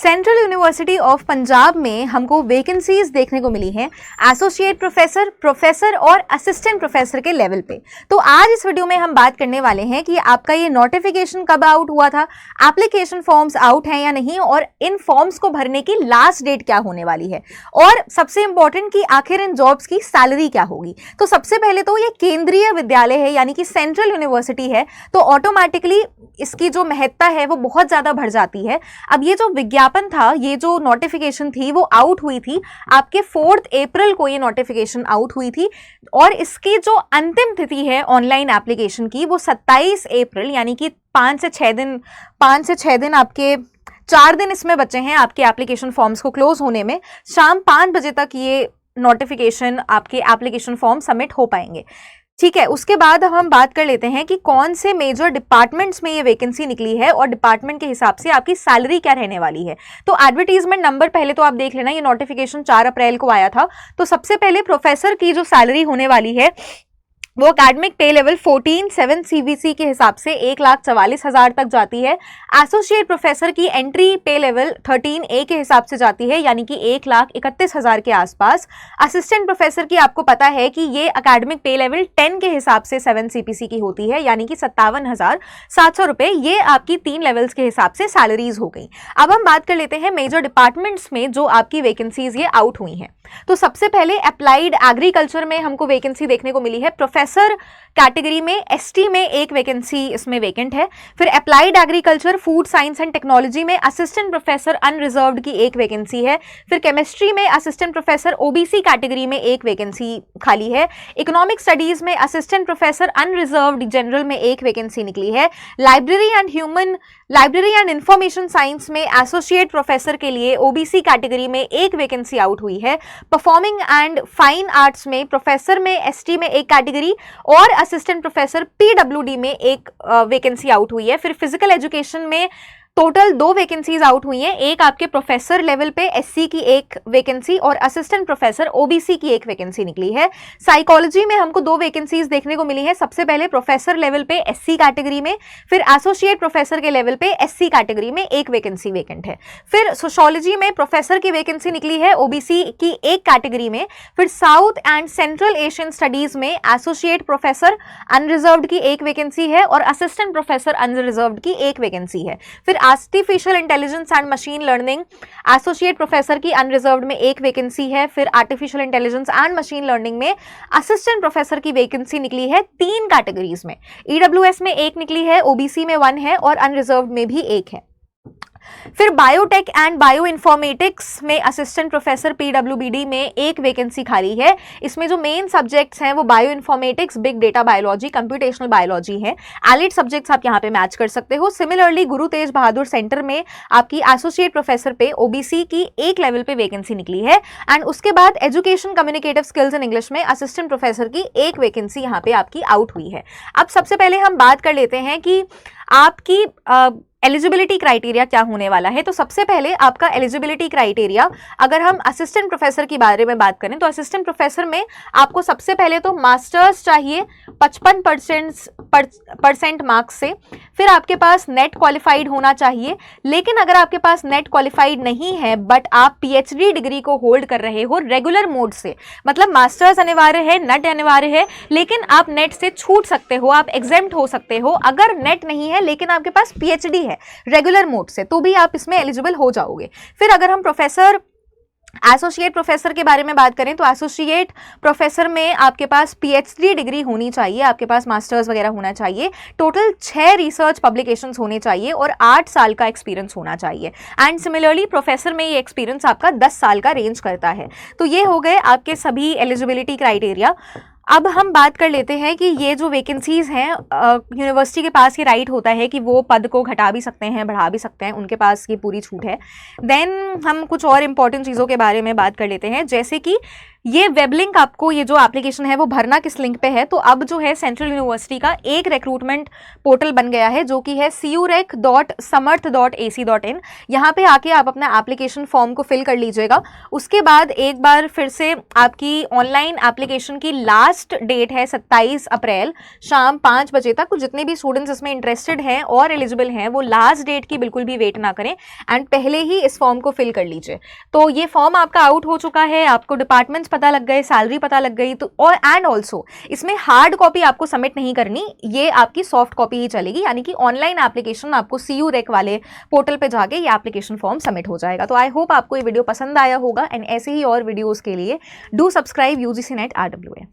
Central university of Punjab में हमको vacancies देखने को मिली हैं एसोसिएट प्रोफेसर, प्रोफेसर और असिस्टेंट प्रोफेसर के लेवल पे। तो आज इस वीडियो में हम बात करने वाले हैं कि आपका ये नोटिफिकेशन कब आउट हुआ था, एप्लीकेशन फॉर्म्स आउट हैं या नहीं, और इन फॉर्म्स को भरने की लास्ट डेट क्या होने वाली है, और सबसे इंपॉर्टेंट कि आखिर इन जॉब्स की सैलरी क्या होगी। तो सबसे पहले तो ये केंद्रीय विद्यालय है यानी कि सेंट्रल यूनिवर्सिटी है, तो ऑटोमेटिकली इसकी जो महत्ता है वो बहुत ज्यादा बढ़ जाती है। अब ये जो विज्ञापन था, ये जो नोटिफिकेशन थी वो आउट हुई थी आपके 4 अप्रैल को, ये नोटिफिकेशन आउट हुई थी, और इसकी जो अंतिम तिथि है ऑनलाइन एप्लीकेशन की वो 27 अप्रैल, यानी कि 5 से 6 दिन आपके 4 दिन इसमें बचे हैं आपके एप्लीकेशन फॉर्म्स को क्लोज होने में। शाम 5 बजे तक ये नोटिफिकेशन आपके एप्लीकेशन फॉर्म सबमिट हो पाएंगे। ठीक है, उसके बाद हम बात कर लेते हैं कि कौन से मेजर डिपार्टमेंट्स में ये वैकेंसी निकली है और डिपार्टमेंट के हिसाब से आपकी सैलरी क्या रहने वाली है। तो एडवर्टीजमेंट नंबर पहले तो आप देख लेना, ये नोटिफिकेशन 4 अप्रैल को आया था। तो सबसे पहले प्रोफेसर की जो सैलरी होने वाली है वो एकेडमिक पे लेवल 14/7 CBC के हिसाब से 1,44,000 तक जाती है। एसोसिएट प्रोफेसर की एंट्री पे लेवल 13A के हिसाब से जाती है, यानी कि 1,31,000 के आसपास। असिस्टेंट प्रोफेसर की आपको पता है कि ये एकेडमिक पे लेवल 10 के हिसाब से 7 CPC की होती है, यानी कि 57,700 रुपए। ये आपकी 3 लेवल्स के हिसाब से सैलरीज हो गई। अब हम बात कर लेते हैं मेजर डिपार्टमेंट्स में जो आपकी वैकेंसीज ये आउट हुई हैं। तो सबसे पहले अप्लाइड एग्रीकल्चर में हमको वैकेंसी देखने को मिली है। प्रोफेसर कैटेगरी में ST में एक वैकेंसी इसमें वैकेंट है। फिर applied agriculture, food science and technology में असिस्टेंट प्रोफेसर अनरिजर्व्ड की एक वैकेंसी है। फिर केमिस्ट्री में असिस्टेंट प्रोफेसर OBC कैटेगरी में एक वैकेंसी खाली है। इकोनॉमिक स्टडीज में असिस्टेंट प्रोफेसर अनरिजर्व्ड जनरल में एक वैकेंसी निकली है। लाइब्रेरी एंड इंफॉर्मेशन साइंस में एसोसिएट प्रोफेसर के लिए OBC कैटेगरी में एक वैकेंसी आउट हुई है। परफॉर्मिंग एंड फाइन आर्ट्स में प्रोफेसर में ST में एक कैटेगरी और असिस्टेंट प्रोफेसर PWD में एक वैकेंसी आउट हुई है। फिर फिजिकल एजुकेशन में टोटल 2 वैकेंसीज आउट हुई हैं। एक आपके प्रोफेसर लेवल पे SC की एक वैकेंसी और असिस्टेंट प्रोफेसर OBC की एक वैकेंसी निकली है। साइकोलॉजी में हमको 2 वैकेंसीज देखने को मिली है। सबसे पहले प्रोफेसर लेवल पे SC कैटेगरी में, फिर एसोसिएट प्रोफेसर के लेवल पे SC कैटेगरी में एक वैकेंसी वैकेंट है। फिर सोशियोलॉजी में प्रोफेसर की वैकेंसी निकली है OBC की एक कैटेगरी में। फिर south and central Asian studies में एसोसिएट प्रोफेसर अनरिजर्व्ड की एक वैकेंसी है और असिस्टेंट प्रोफेसर अनरिजर्व्ड की एक वैकेंसी है। फिर artificial intelligence and machine learning associate professor की अनरिजर्व्ड में एक वैकेंसी है। फिर artificial intelligence and machine learning में असिस्टेंट प्रोफेसर की वैकेंसी निकली है 3 कैटेगरीज में। EWS में एक निकली है, OBC में 1 है और अनरिजर्व्ड में भी 1 है। फिर बायोटेक एंड बायो इन्फॉर्मेटिक्स में असिस्टेंट प्रोफेसर PWBD में एक वैकेंसी खाली है। इसमें जो मेन सब्जेक्ट्स हैं वो bio informatics, big data biology, computational biology हैं। एलिड सब्जेक्ट्स आप यहाँ पे मैच कर सकते हो। सिमिलरली गुरु तेज बहादुर सेंटर में आपकी एसोसिएट प्रोफेसर पे OBC की एक लेवल पे वैकेंसी निकली है। एंड उसके बाद education communicative skills in English में असिस्टेंट प्रोफेसर की एक वैकेंसी यहाँ पे आपकी आउट हुई है। अब सबसे पहले हम बात कर लेते हैं कि आपकी एलिजिबिलिटी क्राइटेरिया क्या होने वाला है। तो सबसे पहले आपका एलिजिबिलिटी क्राइटेरिया, अगर हम असिस्टेंट प्रोफेसर के बारे में बात करें तो असिस्टेंट प्रोफेसर में आपको सबसे पहले तो मास्टर्स चाहिए 55% मार्क्स से। फिर आपके पास नेट क्वालिफाइड होना चाहिए, लेकिन अगर आपके पास नेट क्वालिफाइड नहीं है बट आप PhD डिग्री को होल्ड कर रहे हो रेगुलर मोड से, मतलब मास्टर्स अनिवार्य है, नेट अनिवार्य है, लेकिन आप नेट से छूट सकते हो, आप एग्जेम्प्ट हो सकते हो। अगर नेट नहीं है लेकिन आपके पास PhD है रेगुलर मोड से, तो भी आप इसमें एलिजिबल हो जाओगे। फिर अगर हम एसोसिएट प्रोफेसर के बारे में बात करें तो एसोसिएट प्रोफेसर में आपके पास PhD डिग्री होनी चाहिए, आपके पास मास्टर्स वगैरह होना चाहिए, टोटल 6 रिसर्च पब्लिकेशंस होने चाहिए और 8 साल का एक्सपीरियंस होना चाहिए। एंड सिमिलरली प्रोफेसर में ये एक्सपीरियंस आपका 10 साल का रेंज करता है। तो ये हो गए आपके सभी एलिजिबिलिटी क्राइटेरिया। अब हम बात कर लेते हैं कि ये जो वैकेंसीज हैं, यूनिवर्सिटी के पास ये राइट होता है कि वो पद को घटा भी सकते हैं, बढ़ा भी सकते हैं, उनके पास ये पूरी छूट है। देन हम कुछ और इम्पॉर्टेंट चीज़ों के बारे में बात कर लेते हैं, जैसे कि ये वेब लिंक आपको, ये जो एप्लीकेशन है वो भरना किस लिंक पे है, तो अब जो है सेंट्रल यूनिवर्सिटी का एक रिक्रूटमेंट पोर्टल बन गया है जो कि है curec.samarth.ac.in। यहाँ पे आके आप अपना एप्लीकेशन फॉर्म को फिल कर लीजिएगा। उसके बाद एक बार फिर से आपकी ऑनलाइन एप्लीकेशन की लास्ट डेट है 27 अप्रैल शाम 5 बजे तक। तो जितने भी स्टूडेंट्स इसमें इंटरेस्टेड हैं और एलिजिबल हैं वो लास्ट डेट की बिल्कुल भी वेट ना करें एंड पहले ही इस फॉर्म को फिल कर लीजिए। तो ये फॉर्म आपका आउट हो चुका है, आपको डिपार्टमेंट्स पता लग गए, सैलरी पता लग गई, तो और एंड ऑल्सो इसमें हार्ड कॉपी आपको सबमिट नहीं करनी, ये आपकी सॉफ्ट कॉपी ही चलेगी, यानी कि ऑनलाइन एप्लीकेशन आपको CUREC वाले पोर्टल पे जाके ये एप्लीकेशन फॉर्म सबमिट हो जाएगा। तो आई होप आपको ये वीडियो पसंद आया होगा एंड ऐसे ही और वीडियोस के लिए do subscribe UGC NET RWA।